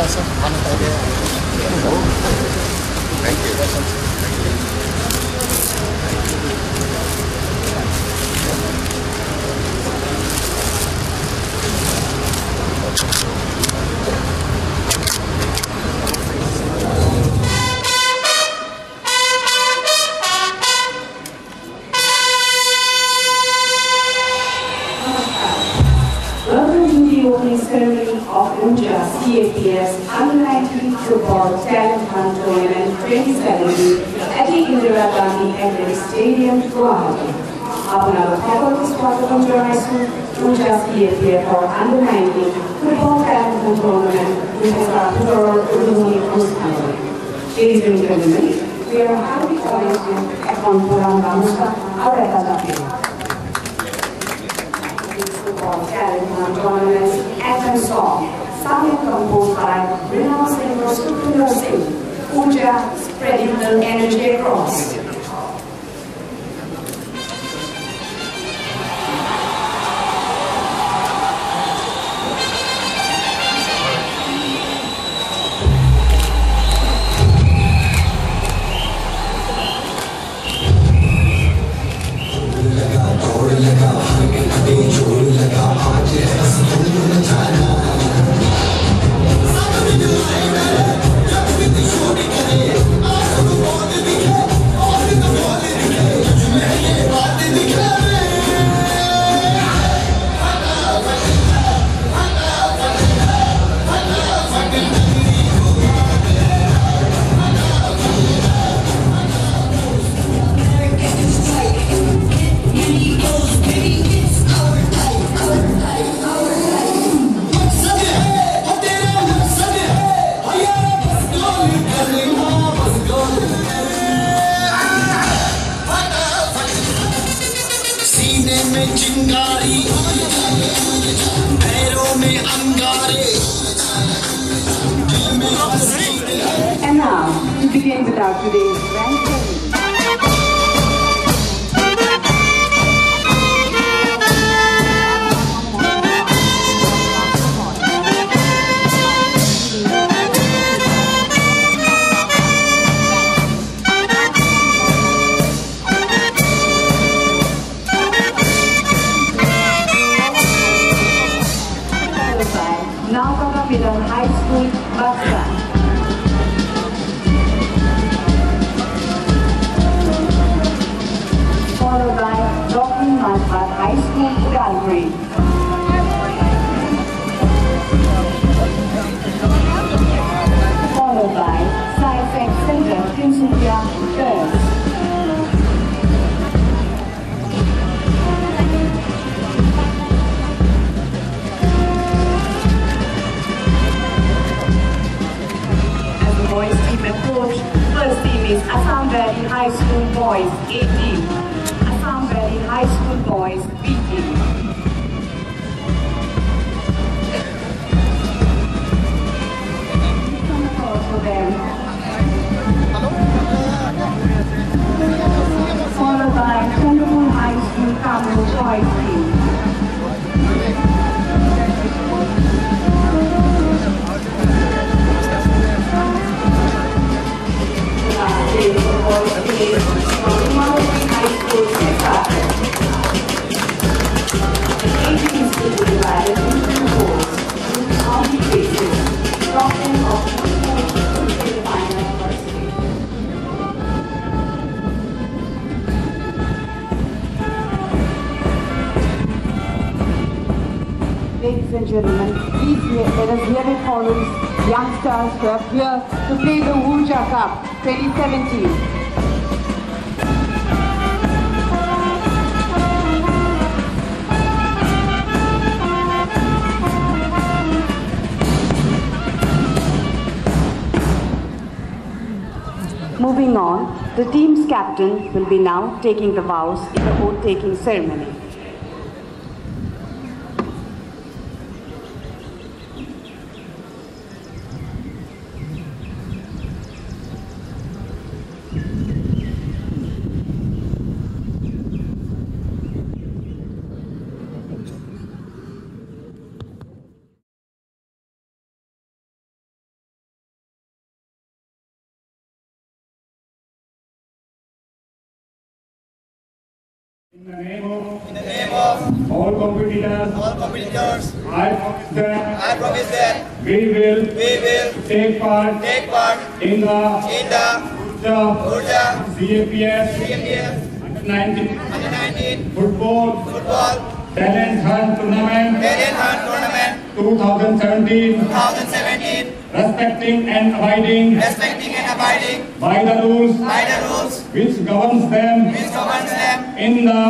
sir. Thank you. Welcome to the opening ceremony of Urja CAPS Under-19 Football Talent Hunt Tournament 2017 at the Indira Gandhi Athletic Stadium, Guwahati. আপনারা সকলকে স্বাগতম জানাইছো Urja CAPS for Under-19 Football Talent Hunt Tournament 2017 উদ্বোধনী অনুষ্ঠানে। Ladies and gentlemen, we are happy to welcome এখন প্রধান গামছা আর এটা জাতীয় Talent Hunt Tournament's anthem song, sung and composed by renowned singer Sukhwinder Singh, Urja, spreading the energy across. चिंगारी पैरों में अंगारे। And now, to begin with our today's grand ceremony. Navkaka Milan High School, Basta. Followed by Dr. Manpat High School, Calgary. Followed by Sci-Tech Center, Tinsukia, Girls. Boys team approach. First team is Assam Valley High School Boys A team, Assam Valley High School Boys B team. Come across for them. Followed by Chandrapur High School Kamru Boys team. Ladies and gentlemen, please let us hear it for these youngsters who are here to play the Urja Cup 2017. Moving on, the team's captain will be now taking the vows in the oath-taking ceremony. In the name of all competitors, I promise that we will take part in the Urja CAPS Under-19 football talent hunt tournament 2017, respecting and abiding by the rules which governs them in the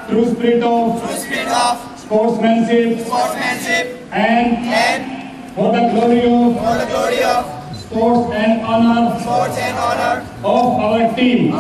true spirit of sportsmanship and for the glory of sports and honor of our team.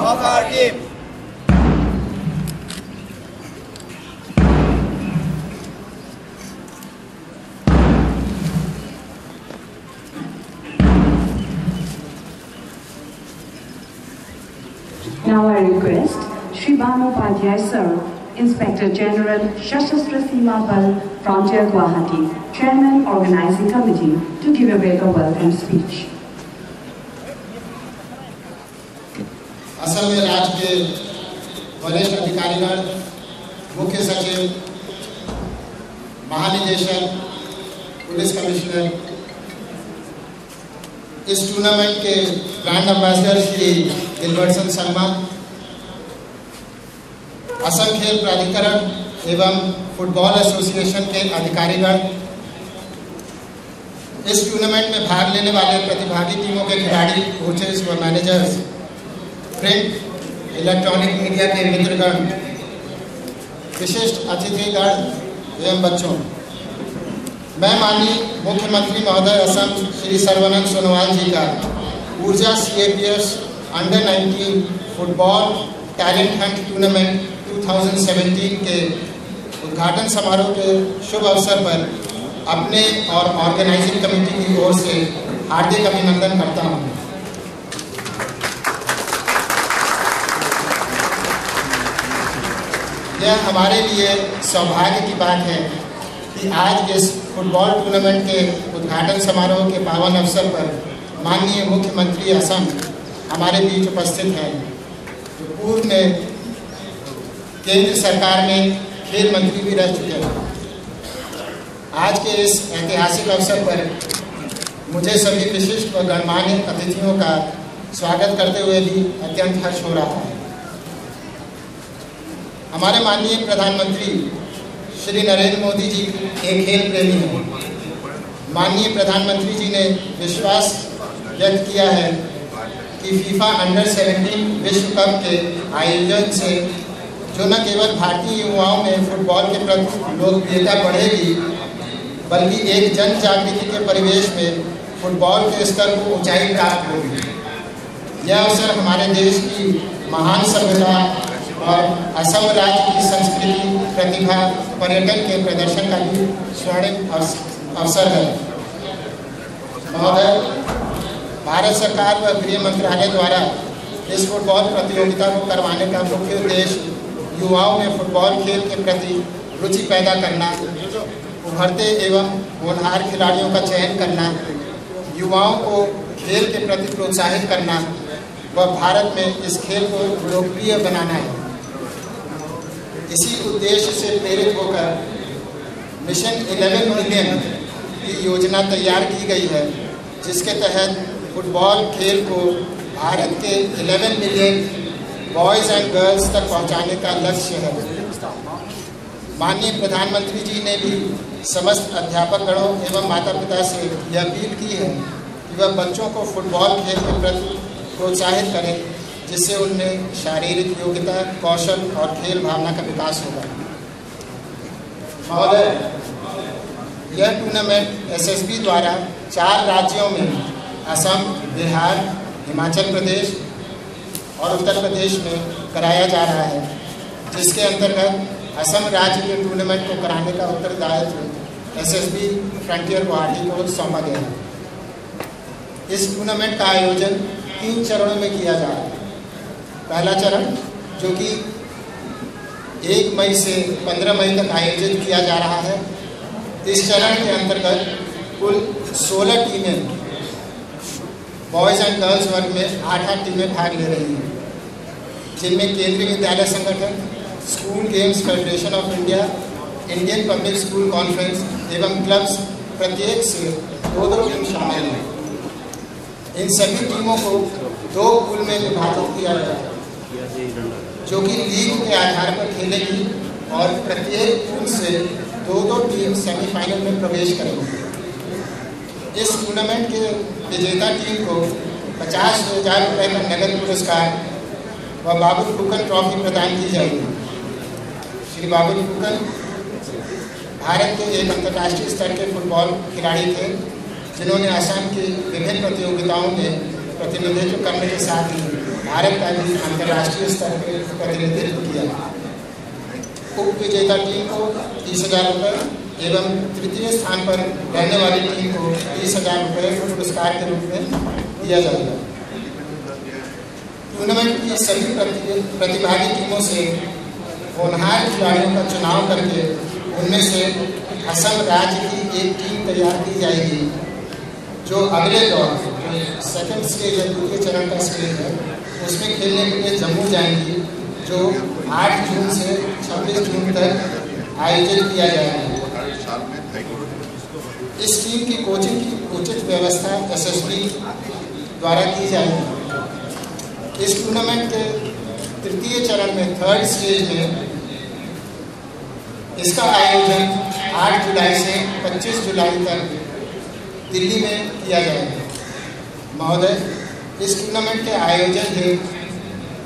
Now I request Shri Banu Upadhyay Sir, Inspector General Shastra Seema Bal, Frontier Guwahati, Chairman Organizing Committee, to give a very welcome speech. Assam में राज्य के वरिष्ठ अधिकारीगण, मुख्य सचिव, महानिदेशक, police commissioner, इस tournament के ब्रांड एम्बेसडर श्री दिलबर्सन शर्मा, असम खेल प्राधिकरण एवं फुटबॉल एसोसिएशन के अधिकारीगण, इस टूर्नामेंट में भाग लेने वाले प्रतिभागी टीमों के खिलाड़ी, कोचेस व मैनेजर्स, प्रिंट इलेक्ट्रॉनिक मीडिया के मित्रगण, विशिष्ट अतिथिगण एवं बच्चों, मैं माननीय मुख्यमंत्री महोदय असम श्री सर्बानंद सोनोवाल जी का ऊर्जा CAPS under-19 football talent Hunt tournament 2017 के उद्घाटन समारोह के शुभ अवसर पर अपने और ऑर्गेनाइजिंग कमेटी की ओर से हार्दिक अभिनंदन करता हूँ। यह हमारे लिए सौभाग्य की बात है कि आज इस फुटबॉल टूर्नामेंट के उद्घाटन समारोह के पावन अवसर पर माननीय मुख्यमंत्री असम हमारे बीच उपस्थित हैं, जो पूर्व में केंद्र सरकार में खेल मंत्री भी रह चुके हैं। आज के इस ऐतिहासिक अवसर पर मुझे सभी विशिष्ट व गणमान्य अतिथियों का स्वागत करते हुए भी अत्यंत हर्ष हो रहा है। हमारे माननीय प्रधानमंत्री श्री नरेंद्र मोदी जी एक खेल प्रेमी हैं। माननीय प्रधानमंत्री जी ने विश्वास व्यक्त किया है कि फीफा अंडर-17 विश्व कप के आयोजन से जो न केवल भारतीय युवाओं में फुटबॉल के प्रति लोकप्रियता बढ़ेगी, बल्कि एक जन जागृति के परिवेश में फुटबॉल के स्तर को ऊंचाई प्राप्त होगी। यह अवसर हमारे देश की महान सभ्यता और असम राज्य की संस्कृति, प्रतिभा, पर्यटन के प्रदर्शन का भी स्वर्णिम अवसर है। महोदय, भारत सरकार व गृह मंत्रालय द्वारा इस फुटबॉल प्रतियोगिता को करवाने का मुख्य उद्देश्य युवाओं में फुटबॉल खेल के प्रति रुचि पैदा करना, उभरते एवं होनहार खिलाड़ियों का चयन करना, युवाओं को खेल के प्रति प्रोत्साहित करना व भारत में इस खेल को लोकप्रिय बनाना है। इसी उद्देश्य से प्रेरित होकर मिशन 11 मिलियन की योजना तैयार की गई है, जिसके तहत फुटबॉल खेल को भारत के 11 मिलियन बॉयज़ एंड गर्ल्स तक पहुंचाने का लक्ष्य है। माननीय प्रधानमंत्री जी ने भी समस्त अध्यापकगणों एवं माता पिता से यह अपील की है कि वह बच्चों को फुटबॉल खेल के प्रति प्रोत्साहित करें, जिससे उनमें शारीरिक योग्यता, कौशल और खेल भावना का विकास होगा। महोदय, यह टूर्नामेंट SSB द्वारा 4 राज्यों में असम, बिहार, हिमाचल प्रदेश और उत्तर प्रदेश में कराया जा रहा है, जिसके अंतर्गत असम राज्य के टूर्नामेंट को कराने का उत्तरदायित्व SSB फ्रंटियर गुवाहाटी को सौंपा गया है। इस टूर्नामेंट का आयोजन 3 चरणों में किया जा रहा है। पहला चरण, जो कि 1 मई से 15 मई तक आयोजित किया जा रहा है, इस चरण के अंतर्गत कुल 16 टीमें बॉयज़ एंड गर्ल्स वर्ग में 8 टीमें भाग ले रही हैं, जिनमें केंद्रीय विद्यालय संगठन, school games federation of India, Indian public school conference एवं क्लब्स प्रत्येक से 2-2 टीम शामिल हैं। इन सभी टीमों को 2 पूल में विभाजित किया गया है जो कि लीग के आधार पर खेलेगी और प्रत्येक पूल से 2-2 टीम सेमीफाइनल में प्रवेश करेंगी। इस टूर्नामेंट के विजेता टीम को 50,000 रुपये का नगद पुरस्कार व बाबुल फुकन ट्रॉफी प्रदान की जाएगी। श्री बाबुल फुकन भारत के एक अंतर्राष्ट्रीय स्तर के फुटबॉल खिलाड़ी थे जिन्होंने असम की विभिन्न प्रतियोगिताओं में प्रतिनिधित्व करने के साथ ही भारत का भी अंतर्राष्ट्रीय स्तर पर प्रतिनिधित्व किया। उप विजेता टीम को 30,000 रुपये एवं तृतीय स्थान पर रहने वाली टीम को 30,000 रुपये पुरस्कार के रूप में दिया जाएगा। टूर्नामेंट की सभी प्रतिभागी टीमों से होनहार खिलाड़ियों का चुनाव करके उनमें से असम राज्य की एक टीम तैयार की जाएगी जो अगले दौर सेकंड स्टेज है, द्वितीय चरण का स्टेज है, उसमें खेलने के लिए जम्मू जाएंगी जो 8 जून से 26 जून तक आयोजित किया जाएगा। इस टीम की कोचिंग की उचित व्यवस्था एसएसबी द्वारा की जाएगी। इस टूर्नामेंट के तृतीय चरण में थर्ड स्टेज में इसका आयोजन 8 जुलाई से 25 जुलाई तक दिल्ली में किया जाएगा। महोदय, इस टूर्नामेंट के आयोजन में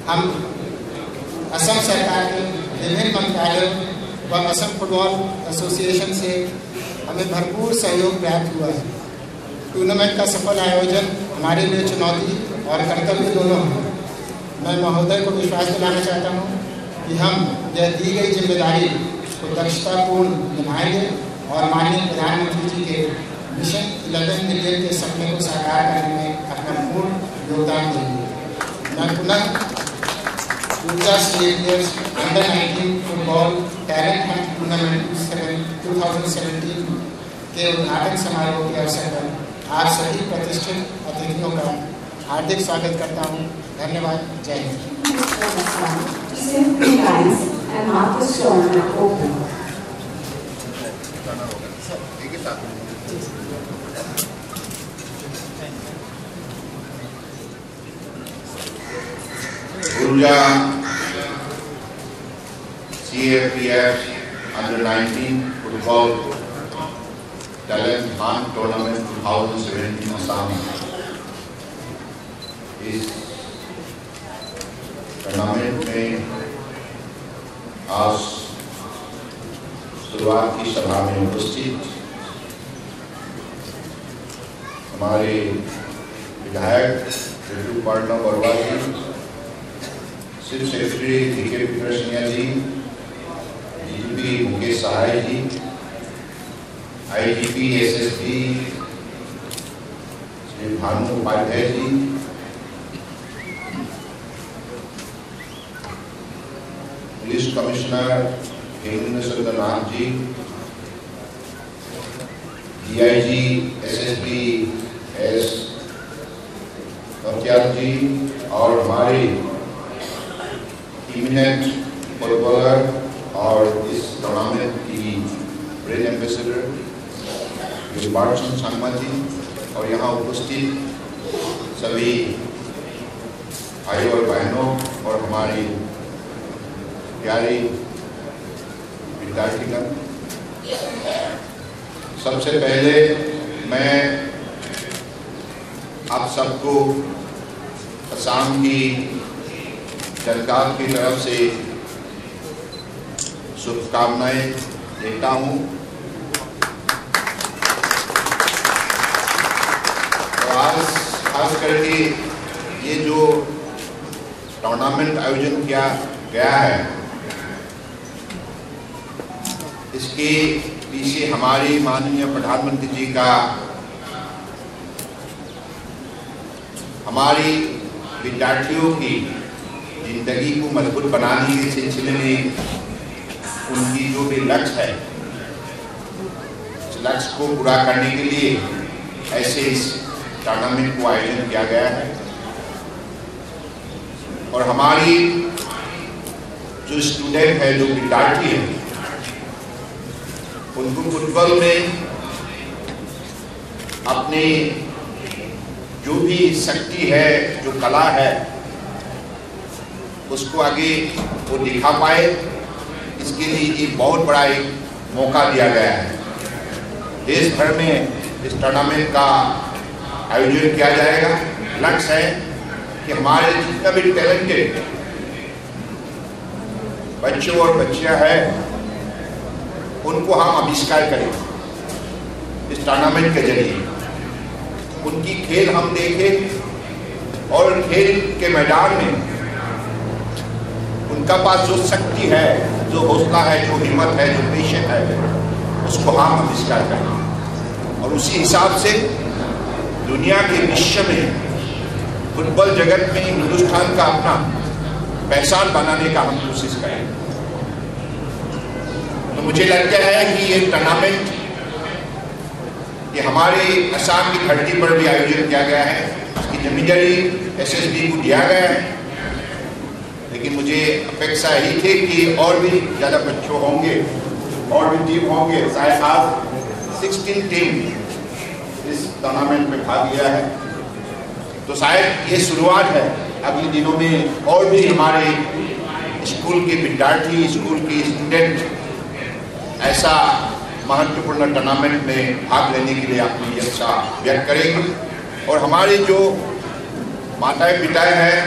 हम असम सरकार के विभिन्न मंत्रालयों व असम फुटबॉल एसोसिएशन से हमें भरपूर सहयोग प्राप्त हुआ है। टूर्नामेंट का सफल आयोजन हमारे लिए चुनौती और कर्तव्य दोनों है। मैं महोदय को विश्वास दिलाना चाहता हूँ कि हम यह दी गई जिम्मेदारी को दक्षतापूर्ण निभाएंगे और माननीय प्रधानमंत्री जी के मिशन 11 मिलियन के सपने को साकार करने में अपना पूर्ण योगदान देंगे। मैं पुनः ऊर्जा stadiums under 19 football talent Hunt tournament 2017 के उद्घाटन समारोह के अवसर पर आप सभी प्रतिष्ठित अतिथियों का हार्दिक स्वागत करता हूँ। धन्यवाद। जय हिंद। ऊर्जा CAPF Under 19 Football Talent Hunt Tournament 2017 Assam. इस टूर्नामेंट में आज शुरुआत की सभा में उपस्थित हमारे विधायक ऋतुपर्णा बरुआ जी, चीफ सेक्रेटरी DK पीटरसिंह जी, DGP मुकेश सहाय जी, IGP SSP Shri Bhanu Upadhyay ji, police commissioner Hemendra Chandranath जी, DIG SSP S नौतियाल जी और हमारे इमिनेंट फुटबॉलर और इस टूर्नामेंट की ब्रांड एम्बेसडर युवराज शर्मा जी और यहाँ उपस्थित सभी भाइयों और बहनों और हमारी प्यारी विद्यार्थीगण, सबसे पहले मैं आप सबको असम की जनता की तरफ से शुभकामनाएं देता हूं। तो आज खास करके ये जो टूर्नामेंट आयोजन किया गया है, इसके पीछे हमारी माननीय प्रधानमंत्री जी का हमारी विद्यार्थियों की जिंदगी को मजबूत बनाने के सिलसिले में उनकी जो भी लक्ष्य है, उस लक्ष्य को पूरा करने के लिए ऐसे इस टूर्नामेंट को आयोजन किया गया है। और हमारी जो स्टूडेंट है, जो विद्यार्थी है, उनको फुटबॉल में अपनी जो भी शक्ति है, जो कला है, उसको आगे वो दिखा पाए, इसके लिए एक बहुत बड़ा एक मौका दिया गया है। देश भर में इस टूर्नामेंट का आयोजन किया जाएगा। लक्ष्य है कि हमारे जितना भी टैलेंटेड बच्चों और बच्चियां हैं, उनको हम आविष्कार करें इस टूर्नामेंट के जरिए। उनकी खेल हम देखें और खेल के मैदान में उनका पास जो शक्ति है, जो हौसला है, जो हिम्मत है, जो पेशन है, उसको हम आविष्कार करें और उसी हिसाब से दुनिया के विश्व में फुटबॉल जगत में हिंदुस्तान का अपना पहचान बनाने का हम कोशिश करें। तो मुझे लगता है कि ये टूर्नामेंट ये हमारे असम की धरती पर भी आयोजन किया गया है। इसकी जिम्मेदारी एसएसबी को दिया गया है, लेकिन मुझे अपेक्षा यही थी कि और भी ज़्यादा बच्चों होंगे और भी टीम होंगे। शायद आज 16 टीम इस टूर्नामेंट में भाग लिया है, तो शायद ये शुरुआत है। अगले दिनों में और भी हमारे स्कूल के विद्यार्थी, स्कूल के स्टूडेंट ऐसा महत्वपूर्ण टूर्नामेंट में भाग लेने के लिए अपनी इच्छा व्यक्त करेंगे। और हमारे जो माताएं पिताएं हैं,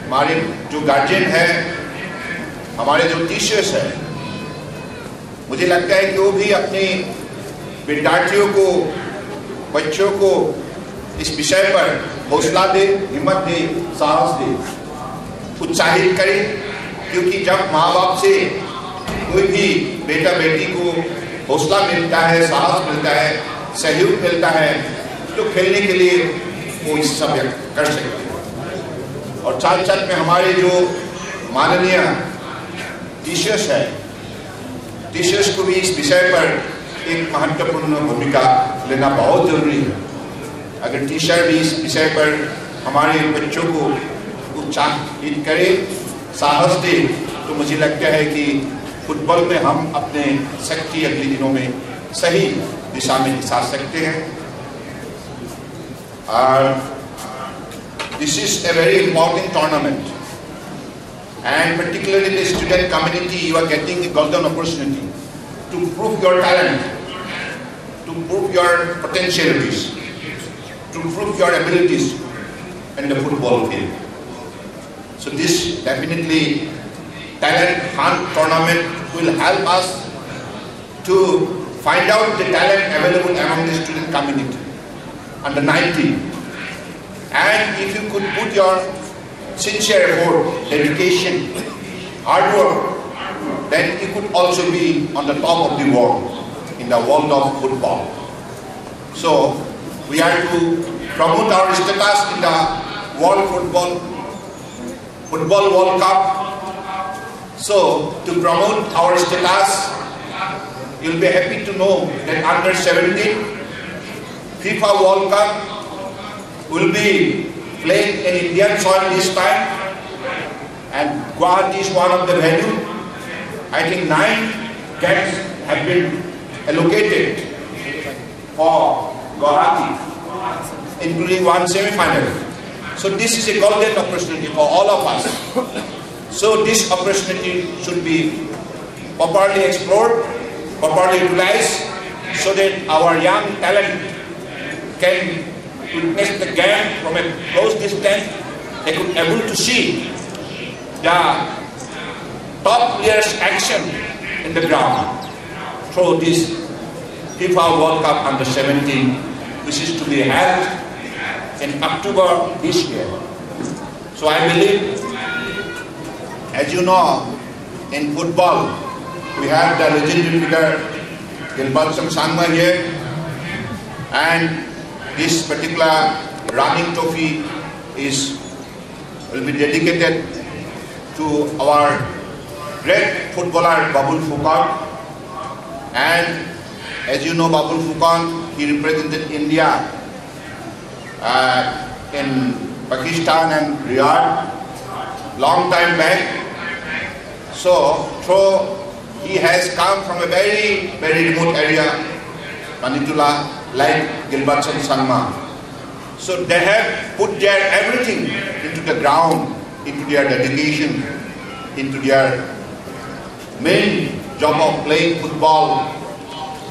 हमारे जो गार्जियन हैं, हमारे जो टीचर्स हैं, मुझे लगता है कि वो भी अपने विद्यार्थियों को, बच्चों को इस विषय पर हौसला दे, हिम्मत दे, साहस दे, उत्साहित करे। क्योंकि जब माँ बाप से कोई भी बेटा बेटी को हौसला मिलता है, साहस मिलता है, सहयोग मिलता है, तो खेलने के लिए वो हिस्सा व्यक्त कर सकते हैं। और साथ साथ में हमारे जो माननीय टीचर्स हैं, टीचर्स को भी इस विषय पर एक महत्वपूर्ण भूमिका लेना बहुत जरूरी है। अगर टीचर भी इस विषय पर हमारे बच्चों को उत्साहित करे, साहस दे, तो मुझे लगता है कि फुटबॉल में हम अपने शक्ति अगले दिनों में सही दिशा में दिखा सकते हैं। This is a very important tournament, and particularly the student community, you are getting a golden opportunity to prove your talent, to prove your potentialities, to prove your abilities in the football field. So this definitely talent hunt tournament will help us to find out the talent available among the student community under 19. And if you could put your sincere effort, dedication, hard work, then you could also be on the top of the world, in the world of football. So we are to promote our status in the World Football World Cup. So to promote our status, you'll be happy to know that under 17 FIFA World Cup will be played in Indian soil this time, and Guwahati is one of the venue. I think 9 games have been allocated for Guwahati, including one semi-final. So this is a golden opportunity for all of us. So this opportunity should be properly explored, properly utilized, so that our young talent can witness the game from a close distance. They could able to see the top players' action in the ground through this FIFA World Cup under 17, which is to be held in October this year. So I believe, as you know, in football we have the legendary figure Gilbert Sangma here, and this particular running trophy will be dedicated to our great footballer Babul Fukan. And as you know, Babul Fukan, he represented India in Pakistan and Riyadh long time back. So, though he has come from a very, very remote area, Manitula, like Gilbertson Sangma. So they have put their everything into the ground, into their dedication, into their main job of playing football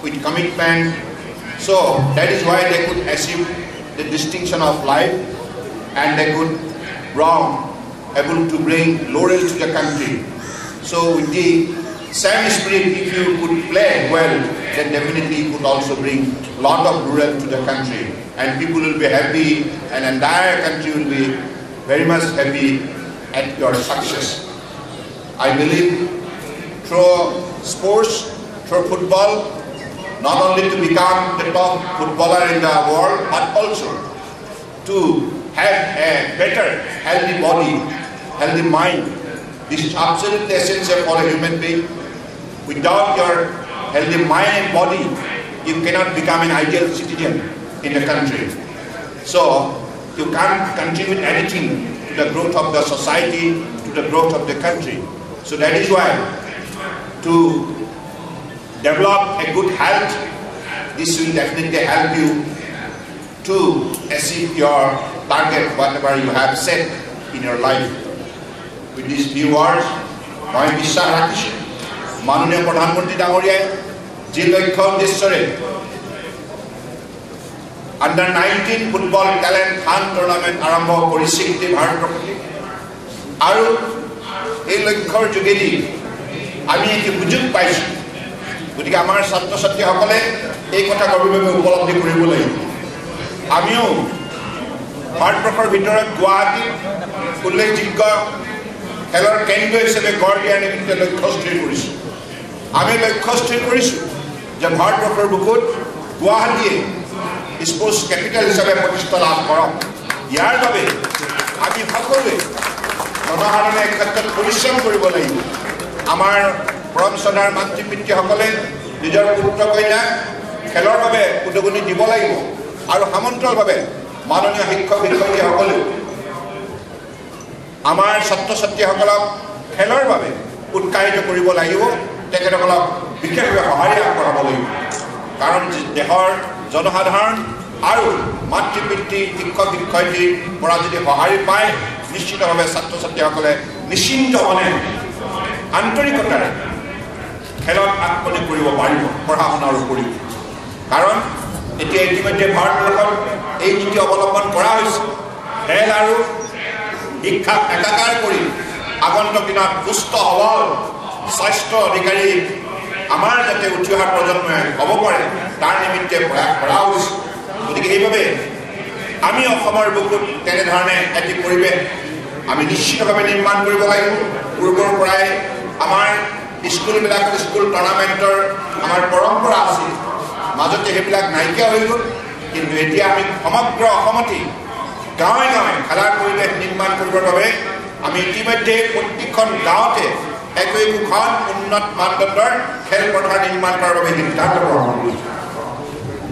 with commitment. So that is why they could achieve the distinction of life, and they could able to bring laurel to the country. So with the same spirit, if you could play well, then definitely you could also bring a lot of laurel to the country, and people will be happy, and entire country will be very much happy at your success. I believe through sports, through football, not only to become the top footballer in the world, but also to have a better, healthy body, healthy mind. This is absolutely essential for a human being. Without your healthy mind and body, you cannot become an ideal citizen in the country. So you can't contribute anything to the growth of the society, to the growth of the country. So that is why to develop a good health, this will definitely help you to achieve your target, whatever you have set in your life. With these few words, I বিশ্বাস ৰাখিছো মাননীয় প্ৰধানমন্ত্ৰী ডাঙৰীয়াই যি লক্ষ্য উদ্দেশ্যৰে under 19 football talent hunt tournament আৰম্ভ কৰিছে ভাৰতবৰ্ষত, আৰু এই লক্ষ্যৰ যোগেদি আমি এটি সুযোগ পাইছো। গতিকে আমাৰ ছাত্ৰ ছাত্ৰীসকলে এই কথা গভীৰভাৱে উপলব্ধি কৰিব লাগিব। আমিও ভাৰতবৰ্ষৰ ভিতৰত গুৱাহাটী উল্লেখযোগ্য খেলৰ কেন্দ্ৰ হিচাপে গঢ় দিয়াৰ নিমিত্তে লক্ষ্য স্থিৰ কৰিছোঁ। আমি লক্ষ্য স্থিৰ কৰিছোঁ যে ভাৰতবৰ্ষৰ বুকুত গুৱাহাটীয়ে স্পৰ্টছ কেপিটেল হিচাপে প্ৰতিষ্ঠা লাভ কৰক। ইয়াৰ বাবে আমি সকলোৱে জনসাধাৰণে এই ক্ষেত্ৰত পৰিশ্ৰম কৰিব লাগিব। আমাৰ পৰম শ্ৰদ্ধাৰ মাতৃ পিতৃসকলে নিজৰ পুত্ৰ কন্যাক খেলৰ বাবে উদগনি দিব লাগিব, আৰু সমান্তৰালভাৱে মাননীয় শিক্ষক শিক্ষয়িত্ৰীসকলেও আমাৰ ছাত্ৰ ছাত্ৰীসকলক খেলৰ বাবে উৎসাহিত কৰিব লাগিব, তেখেতসকলক বিশেষভাৱে সঁহাৰি আগবঢ়াব লাগিব। কাৰণ দেশৰ জনসাধাৰণ আৰু মাতৃ পিতৃ শিক্ষক শিক্ষয়িত্ৰীৰ পৰা যদি সঁহাৰি পায়, নিশ্চিতভাৱে ছাত্ৰ ছাত্ৰীসকলে নিশ্চিন্ত মনে আন্তৰিকতাৰে খেলত আত্মনিয়োগ কৰিব পাৰিব পঢ়া শুনাৰ উপৰিও। কাৰণ এতিয়া ইতিমধ্যে ভাৰতবৰ্ষত এই নীতি অৱলম্বন কৰা হৈছে, খেল আৰু শিক্ষাক একাকাৰ কৰি আগন্তুক দিনত সুস্থ সবল স্বাস্থ্য অধিকাৰী আমাৰ যাতে উঠি অহা প্ৰজন্মই হ'ব পাৰে, তাৰ নিমিত্তে প্ৰয়াস কৰা হৈছে। গতিকে সেইবাবে আমি অসমৰ বুকুত তেনেধৰণে এটি পৰিৱেশ আমি নিশ্চিতভাৱে নিৰ্মাণ কৰিব লাগিব। পূৰ্বৰ পৰাই আমাৰ স্কুলবিলাকত স্কুল টুৰ্ণামেণ্টৰ আমাৰ পৰম্পৰা আছিল, মাজতে সেইবিলাক নাইকিয়া হৈ গ'ল। কিন্তু এতিয়া আমি সমগ্ৰ অসমতে গাঁৱে গাঁৱে খেলাৰ পৰিৱেশ নিৰ্মাণ কৰিবৰ বাবে আমি ইতিমধ্যে প্ৰত্যেকখন গাঁৱতে একোখন উন্নত মানদণ্ডৰ খেলপথাৰ নিৰ্মাণ কৰাৰ বাবে সিদ্ধান্ত গ্ৰহণ কৰিছোঁ।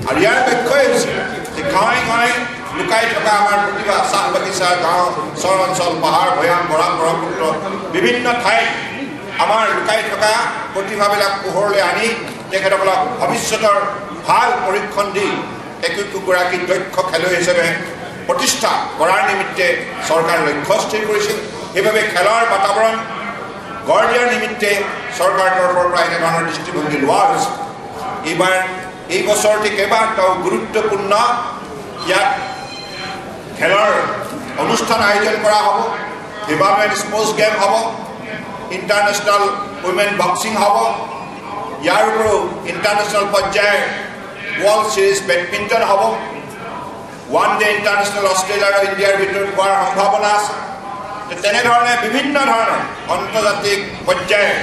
আৰু ইয়াৰ লক্ষ্যই হৈছে যে গাঁৱে গাঁৱে লুকাই থকা আমাৰ প্ৰতিভা, চাহ বাগিচা, গাঁও চৰ অঞ্চল, পাহাৰ ভৈয়াম, বৰাক ব্ৰহ্মপুত্ৰ বিভিন্ন ঠাইত আমাৰ লুকাই থকা প্ৰতিভাবিলাক পোহৰলৈ আনি তেখেতসকলক ভৱিষ্যতৰ ভাল পৰীক্ষণ দি একোগৰাকী দক্ষ খেলুৱৈ হিচাপে প্ৰতিষ্ঠা কৰাৰ নিমিত্তে চৰকাৰে লক্ষ্য স্থিৰ কৰিছিল। সেইবাবে খেলৰ বাতাবৰণ গঢ় দিয়াৰ নিমিত্তে চৰকাৰৰ তৰফৰ পৰা এনেধৰণৰ দৃষ্টিভংগী লোৱা হৈছে। এইবাৰ এই বছৰতে কেইবাটাও গুৰুত্বপূৰ্ণ ইয়াত খেলৰ অনুষ্ঠান আয়োজন কৰা হ'ব। ডিপাৰ্টমেণ্ট স্পৰ্টছ গেম হ'ব, ইণ্টাৰনেশ্যনেল উইমেন বক্সিং হ'ব, ইয়াৰ উপৰিও ইণ্টাৰনেশ্যনেল পৰ্যায়ৰ ৱৰ্ল্ড ছিৰিজ বেডমিণ্টন হ'ব। ওৱান ডে ইণ্টাৰনেশ্যনেল অষ্ট্ৰেলিয়া আৰু ইণ্ডিয়াৰ ভিতৰত হোৱাৰ সম্ভাৱনা আছে। তেনেধৰণে বিভিন্ন ধৰণৰ আন্তৰ্জাতিক পৰ্যায়ৰ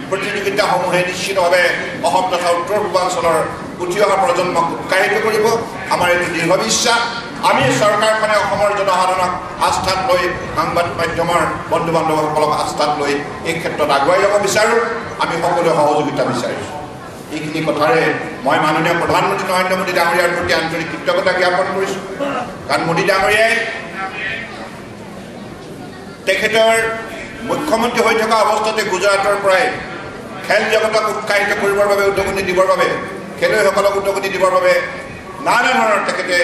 প্ৰতিযোগিতাসমূহে নিশ্চিতভাৱে অসম তথা উত্তৰ পূৰ্বাঞ্চলৰ উঠি অহা প্ৰজন্মক উৎসাহিত কৰিব। আমাৰ এইটো দৃঢ় বিশ্বাস। আমি চৰকাৰখনে অসমৰ জনসাধাৰণক আস্থাত লৈ, সংবাদ মাধ্যমৰ বন্ধু বান্ধৱসকলক আস্থাত লৈ এই ক্ষেত্ৰত আগুৱাই যাব বিচাৰোঁ। আমি সকলোৱে সহযোগিতা বিচাৰিছোঁ। এইখিনি কথাৰে মই মাননীয় প্ৰধানমন্ত্ৰী নৰেন্দ্ৰ মোদী ডাঙৰীয়াৰ প্ৰতি আন্তৰিক কৃতজ্ঞতা জ্ঞাপন কৰিছোঁ। কাৰণ মোদী ডাঙৰীয়াই তেখেতৰ মুখ্যমন্ত্ৰী হৈ থকা অৱস্থাতে গুজৰাটৰ পৰাই খেল জগতক উৎসাহিত কৰিবৰ বাবে উদগনি দিবৰ বাবে খেলুৱৈসকলক উদগনি দিবৰ বাবে নানা ধৰণৰ তেখেতে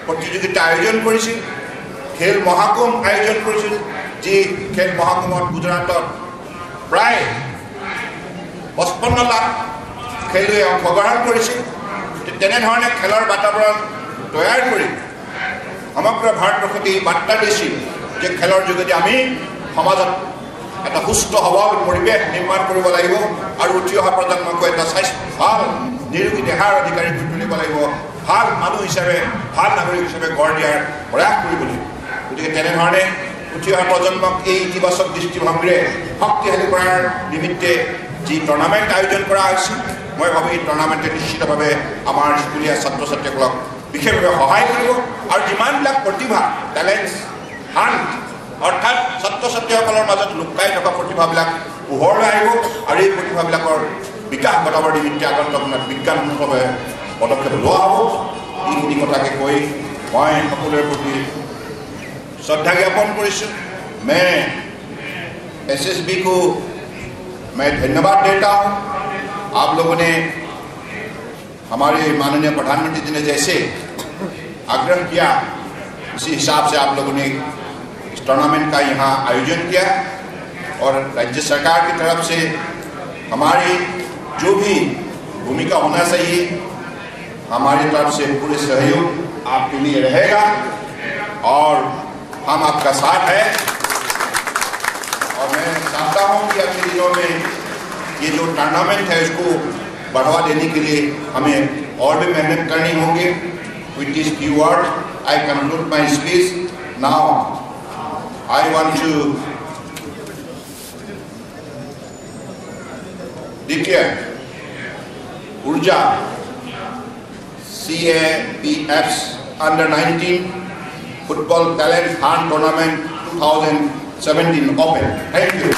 প্ৰতিযোগিতা আয়োজন কৰিছিল খেল মহাকুম্ভ আয়োজন কৰিছিল যি খেল মহাকুম্ভত গুজৰাটত প্ৰায় 55 লাখ খেলুৱৈ অংশগ্ৰহণ কৰিছিল তেনেধৰণে খেলৰ বাতাবৰণ তৈয়াৰ কৰি সমগ্ৰ ভাৰতবৰ্ষতে বাৰ্তা দিছিল যে খেলৰ যোগেদি আমি সমাজত এটা সুস্থ সবল পৰিৱেশ নিৰ্মাণ কৰিব লাগিব আৰু উঠি অহা প্ৰজন্মক এটা ভাল নিৰোগী দেহাৰ অধিকাৰী কৰি তুলিব লাগিব ভাল মানুহ হিচাপে ভাল নাগৰিক হিচাপে গঢ় দিয়াৰ প্ৰয়াস কৰিব লাগিব গতিকে তেনেধৰণে উঠি অহা প্ৰজন্মক এই ইতিবাচক দৃষ্টিভংগীৰে শক্তিশালী কৰাৰ নিমিত্তে যি টুৰ্ণামেণ্ট আয়োজন কৰা হৈছিল মই ভাবোঁ এই টুৰ্ণামেণ্টে নিশ্চিতভাৱে আমাৰ স্কুলীয়া ছাত্ৰ ছাত্ৰীসকলক বিশেষভাৱে সহায় কৰিব আৰু যিমানবিলাক প্ৰতিভা টেলেণ্টছ হাণ্ট অৰ্থাৎ ছাত্ৰ ছাত্ৰীসকলৰ মাজত লুকাই থকা প্ৰতিভাবিলাক পোহৰলৈ আহিব আৰু এই প্ৰতিভাবিলাকৰ বিকাশ ঘটাবৰ নিমিত্তে আগন্তুক বিজ্ঞানসন্মতভাৱে পদক্ষেপ লোৱা হ'ব এইখিনি কথাকে কৈ মই সকলোৰে প্ৰতি श्रद्धा ज्ञापन करिছোঁ मैं एसएसबी को मैं धन्यवाद देता हूँ आप लोगों ने हमारे माननीय प्रधानमंत्री जी ने जैसे आग्रह किया उसी हिसाब से आप लोगों ने इस टूर्नामेंट का यहाँ आयोजन किया और राज्य सरकार की तरफ से हमारी जो भी भूमिका होना चाहिए हमारी तरफ से पूरे सहयोग आपके लिए रहेगा और हम आपका साथ है और मैं चाहता हूँ कि अगले दिनों में ये जो टूर्नामेंट है इसको बढ़ावा देने के लिए हमें और भी मेहनत करनी होगी with this few words I conclude my speech now I want to declare ऊर्जा CAPF's under-19 Football Talent Hunt Tournament 2017 Open. Thank you.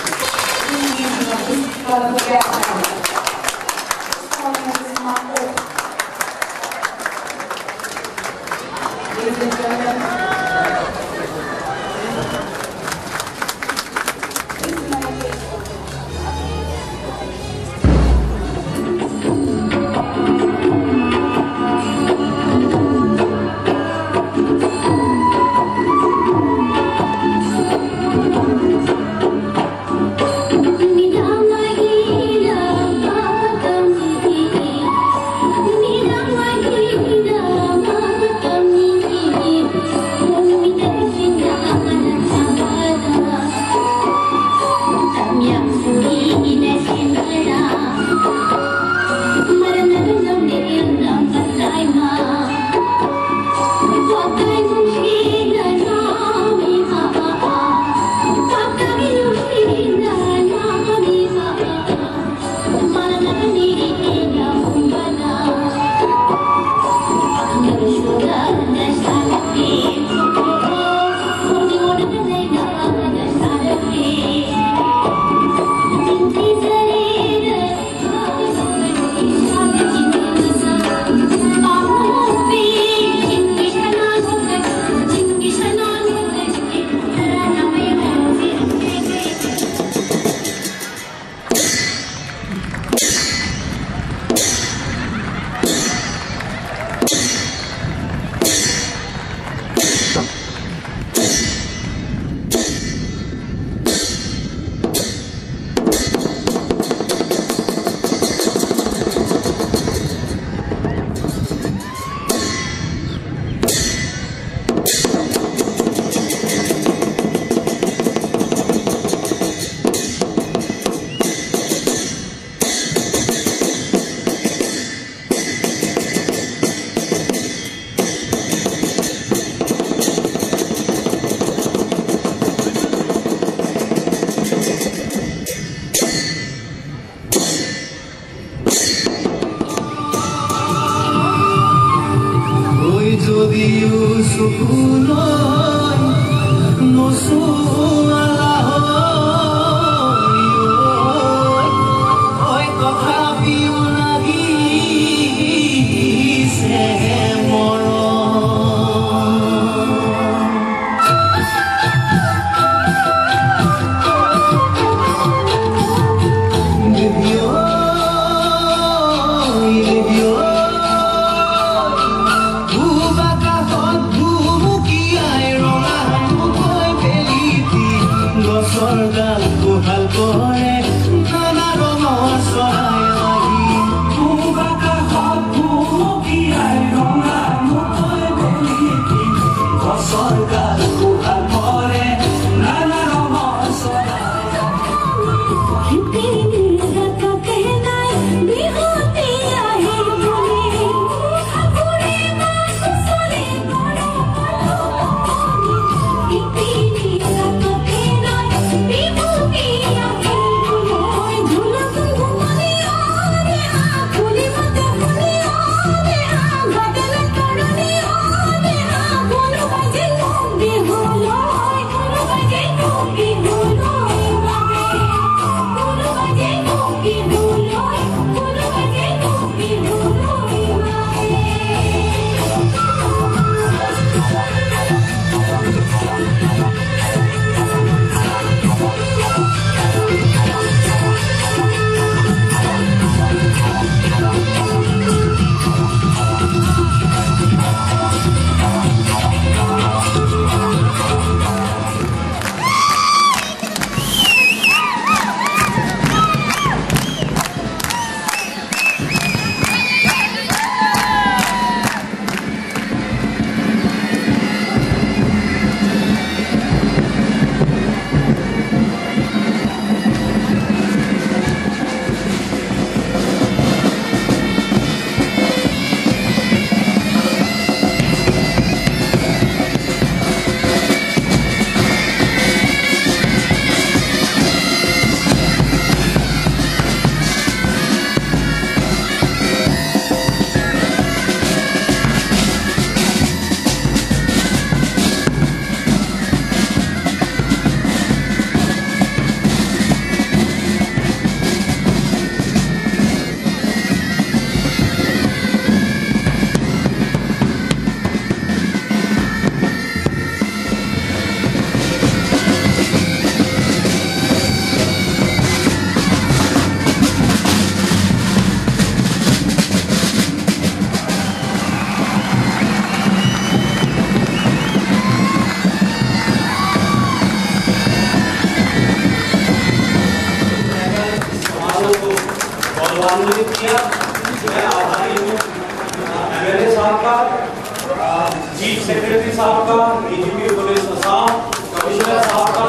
साहब का, डीजीपी पुलिस असम, कमिश्नर साहब का,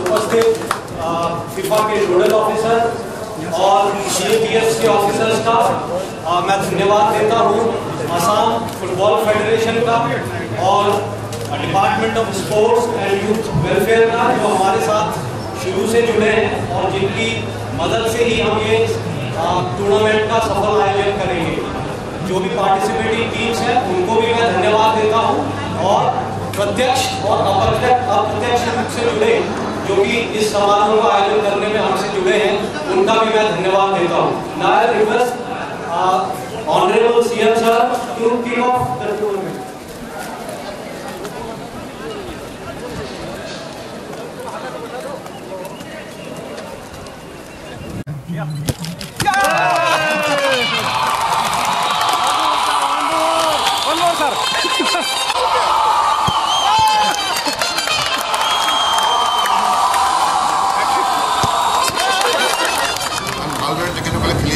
उपस्थित फिफा के नोडल ऑफिसर और CAPS के ऑफिसर्स का मैं धन्यवाद देता हूँ। असम फुटबॉल फेडरेशन का और department of sports and youth welfare का, जो हमारे साथ शुरू से जुड़े हैं और जिनकी मदद से ही हम ये टूर्नामेंट का सफल आयोजन करेंगे। जो भी पार्टिसिपेटिंग टीम्स हैं उनको भी मैं धन्यवाद देता हूँ और प्रत्यक्ष और अप्रत्यक्ष रूप से जुड़े जो भी इस समारोह का आयोजन करने में हमसे जुड़े हैं उनका भी मैं धन्यवाद देता हूँ। Now I request Honorable CM sir to kick off the tournament.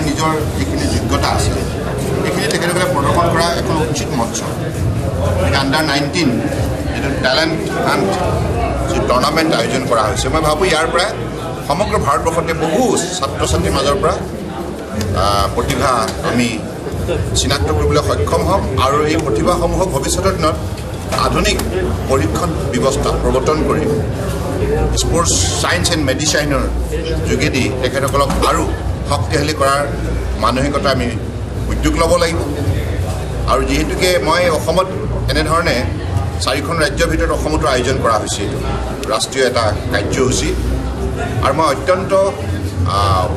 নিজৰ যিখিনি যোগ্যতা আছে সেইখিনি তেখেতসকলে প্ৰদৰ্শন কৰা এখন উচিত মঞ্চ। under-19 যিটো টেলেণ্ট হাণ্ট যি টুৰ্ণামেণ্ট আয়োজন কৰা হৈছে, মই ভাবোঁ ইয়াৰ পৰা সমগ্ৰ ভাৰতবৰ্ষতে বহু ছাত্ৰ ছাত্ৰীৰ মাজৰ পৰা প্ৰতিভা আমি চিনাক্ত কৰিবলৈ সক্ষম হ'ম আৰু এই প্ৰতিভাসমূহক ভৱিষ্যতৰ দিনত আধুনিক পৰীক্ষণ ব্যৱস্থা প্ৰৱৰ্তন কৰি স্পৰ্টছ ছায়েন্স এণ্ড মেডিচাইনৰ যোগেদি তেখেতসকলক আৰু শক্তিশালী কৰাৰ মানসিকতা আমি উদ্যোগ ল'ব লাগিব। আৰু যিহেতুকে মই অসমত এনেধৰণে 4খন ৰাজ্যৰ ভিতৰত অসমতো আয়োজন কৰা হৈছে ৰাষ্ট্ৰীয় এটা কাৰ্যসূচী, আৰু মই অত্যন্ত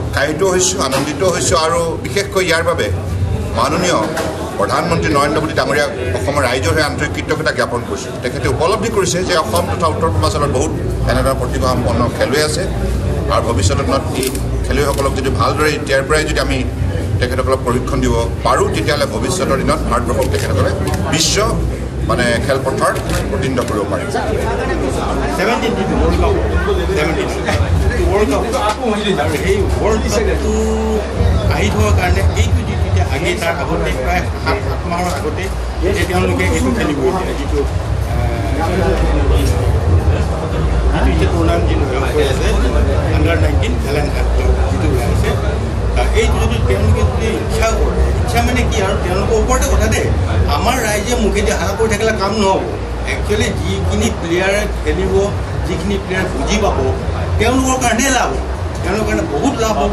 উৎসাহিত হৈছোঁ, আনন্দিত হৈছোঁ আৰু বিশেষকৈ ইয়াৰ বাবে মাননীয় প্ৰধানমন্ত্ৰী নৰেন্দ্ৰ মোদী ডাঙৰীয়াক অসমৰ ৰাইজৰ হৈ আন্তৰিক কৃতজ্ঞতা জ্ঞাপন কৰিছোঁ। তেখেতে উপলব্ধি কৰিছে যে অসম তথা উত্তৰ পূৰ্বাঞ্চলত বহুত এনেধৰণৰ প্ৰতিভাসম্পন্ন খেলুৱৈ আছে আৰু ভৱিষ্যতত এই খেলুৱৈসকলক যদি ভালদৰে এতিয়াৰ পৰাই যদি আমি তেখেতসকলক প্ৰশিক্ষণ দিব পাৰোঁ তেতিয়াহ'লে ভৱিষ্যতৰ দিনত ভাৰতবৰ্ষক তেখেতসকলে বিশ্ব খেলপথাৰত প্ৰতিনিধিত্ব কৰিব পাৰিব। আহি থকাৰ কাৰণে এইটো যেতিয়া আগে তাৰ আগতে প্ৰায় 7 মাহৰ আগতে তেওঁলোকে এইটো খেলিব যিটো টুৰ্ণামেণ্ট যিটো হৈ আছে under-19 টেলেণ্ট যিটো ওলাইছে, এইটো যদি তেওঁলোকে যদি ইচ্ছা কৰে, ইচ্ছা মানে কি আৰু তেওঁলোকৰ ওপৰতে কথা দেই। আমাৰ ৰাইজে মুখেদি হাত কৰি থাকিলে কাম নহ'ব। একচুৱেলি যিখিনি প্লেয়াৰে খেলিব, যিখিনি প্লেয়াৰ বুজি পাব, তেওঁলোকৰ কাৰণেই লাভ হ'ব, তেওঁলোকৰ কাৰণে বহুত লাভ হ'ব।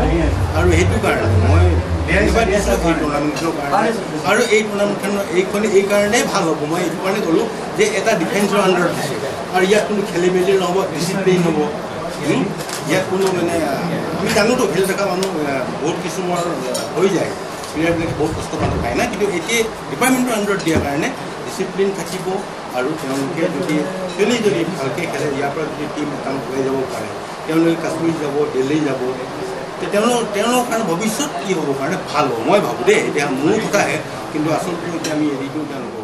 আৰু সেইটো কাৰণে মই ধন্যবাদ দিছোঁ এই টুৰ্ণামেণ্টৰ কাৰণে। আৰু এই টুৰ্ণামেণ্টখন এই কাৰণেই ভাল হ'ব, মই এইটো কাৰণে ক'লোঁ যে এটা ডিফেন্সৰ আণ্ডাৰত দিছে আৰু ইয়াত কোনো খেলি মেলি নহ'ব, ডিচিপ্লিন হ'ব। ইয়াত কোনো মানে আমি জানোতো খেলি থকা মানুহ বহুত কিছুমান হৈ যায়, প্লেয়াৰবিলাকে বহুত কষ্ট পায় না, কিন্তু এতিয়া ডিপাৰ্টমেণ্টৰ আণ্ডাৰত দিয়াৰ কাৰণে ডিচিপ্লিন থাকিব আৰু তেওঁলোকে যদি ভালকৈ খেলে, ইয়াৰ পৰা যদি টিম কাম কৰি যাব পাৰে, তেওঁলোকে কাশ্মীৰ যাব, দিল্লী যাব, তেওঁলোকৰ কাৰণে ভৱিষ্যত কি হ'ব কাৰণে ভাল হ'ব মই ভাবোঁ দেই। এতিয়া মোৰ কথাহে, কিন্তু আচলতে এতিয়া আমি হেৰিটো তেওঁলোকক